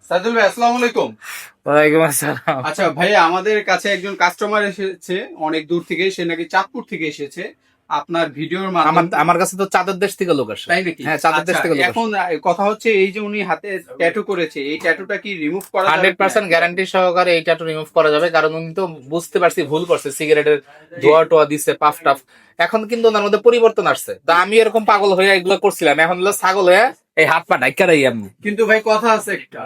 সাইদুল ভাই, আসসালামু আলাইকুম। ওয়ালাইকুম আসসালাম। আচ্ছা ভাইয়া, আমাদের কাছে একজন কাস্টমার এসেছে অনেক দূর থেকে, সে নাকি চাঁদপুর থেকে এসেছে আপনার ভিডিওর মাধ্যমে। আমার কাছে তো চাঁদের দেশ থেকে লোক আসে। তাই নাকি? হ্যাঁ, চাঁদের দেশ আচ্ছা, থেকে লোক আসে। এখন কথা হচ্ছে এই যে উনি হাতে ট্যাটু করেছে, এই ট্যাটুটা কি রিমুভ করা যাবে? 100% গ্যারান্টি সহকারে এই ট্যাটু রিমুভ করা যাবে, কারণ উনি তো বুঝতে পারছি ভুল করছে, সিগারেটের ধোয়া টোয়া দিচ্ছে, পাফ টাফ। এখন কিন্তু ওনার মধ্যে পরিবর্তন আসছে। তা আমি এরকম পাগল হয়ে এগুলো করছিলাম, এখন হলো ছাগল হয়ে এই হাত পা ডাইকা রাই আমি। কিন্তু ভাই কথা আছে একটা,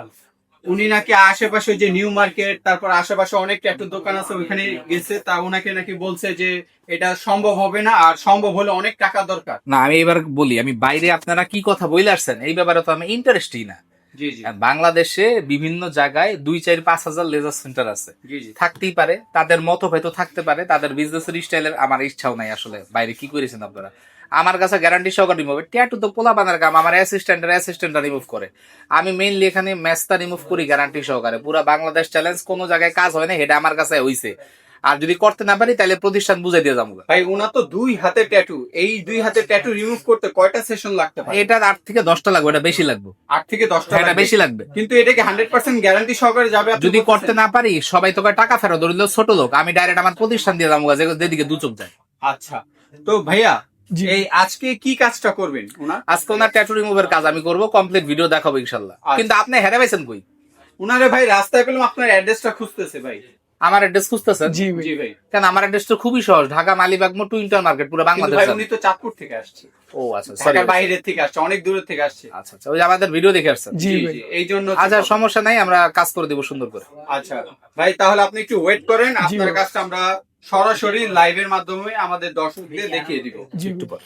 উনি নাকি আশেপাশে যে নিউ মার্কেট, তারপর আশেপাশে অনেক ট্যাটুর দোকান আছে, ওখানে গেছে, তা ওনাকে নাকি বলছে যে এটা সম্ভব হবে না, আর সম্ভব হলে অনেক টাকা দরকার। না, আমি এবার বলি, আমি বাইরে আপনারা কি কথা বলে আসছেন এই ব্যাপারে তো আমি ইন্টারেস্টই না। জি জি বাংলাদেশে বিভিন্ন জায়গায় 2-4-5 হাজার লেজার সেন্টার আছে, জি জি। থাকতেই পারে, তাদের মত হয়তো থাকতে পারে, তাদের বিজনেসের স্টাইলের আমার ইচ্ছাও নাই আসলে। বাইরে কি করেছেন আপনারা? আমার কাছে গ্যারান্টি সহকারে রিমুভ। ট্যাটু তো পোলা বানার কাম, আমার অ্যাসিস্ট্যান্টরা রিমুভ করে। আমি মেইনলি এখানে ম্যাচটা রিমুভ করি গ্যারান্টি সহকারে। পুরো বাংলাদেশ চ্যালেঞ্জ, কোনো জায়গায় কাজ হয় না, এটা আমার কাছে হইছে। আর যদি করতে না পারি তাহলে প্রতিষ্ঠান বুঝাই দিয়ে যাবো। ভাই ওনার তো 2 হাতে ট্যাটু, এই 2 হাতে ট্যাটু রিমুভ করতে কয়টা সেশন লাগতে পারে? এটা 8 থেকে 10টা লাগবে, এটা বেশি লাগবে। 8 থেকে 10টা এটা লাগবে। বেশি লাগবে। কিন্তু এটা কি 100% গ্যারান্টি সহকারে যাবে? আপনি যদি বলতেছেন? করতে না পারি সবাই তোকে টাকা ফেরত ধরিল, ছোট লোক, আমি ডাইরেক্ট আমার প্রতিষ্ঠান দিয়ে যাবো, যেদিকে দু চোখ যায়। আচ্ছা, তো ভাইয়া এই আজকে কি কাজটা করবেন ওনার? আজকে ওনার ট্যাটু রিমুভের কাজ আমি করবো, কমপ্লিট ভিডিও দেখাবো ইনশাল্লাহ। কিন্তু আপনি হেরে পাইছেন কই? উনারে ভাই রাস্তায় পেলাম, আপনার অ্যাড্রেসটা খুঁজতেছে ভাই। আমার অ্যাড্রেস খুঁজতেছেন? জি ভাই। কেন, আমার অ্যাড্রেস তো খুবই সহজ, ঢাকা মালিবাগ মোড় টু ইন্টার মার্কেট, পুরো কিন্তু বাংলাদেশ ভাই জানে। উনি তো চাঁদপুর থেকে আসছে। ও আচ্ছা, সরি, ঢাকার বাইরে থেকে আসছে, অনেক দূর থেকে আসছে। আচ্ছা আচ্ছা, ওই যে আমাদের ভিডিও দেখে আসছেন। জি জি, এই জন্য। আচ্ছা, সমস্যা নাই, আমরা কাজ করে দিব সুন্দর করে। আচ্ছা ভাই, তাহলে আপনি একটু ওয়েট করেন, আপনার কাজটা আমরা সরাসরি লাইভের মাধ্যমে আমাদের দর্শকদের দেখিয়ে দিব। একটু পর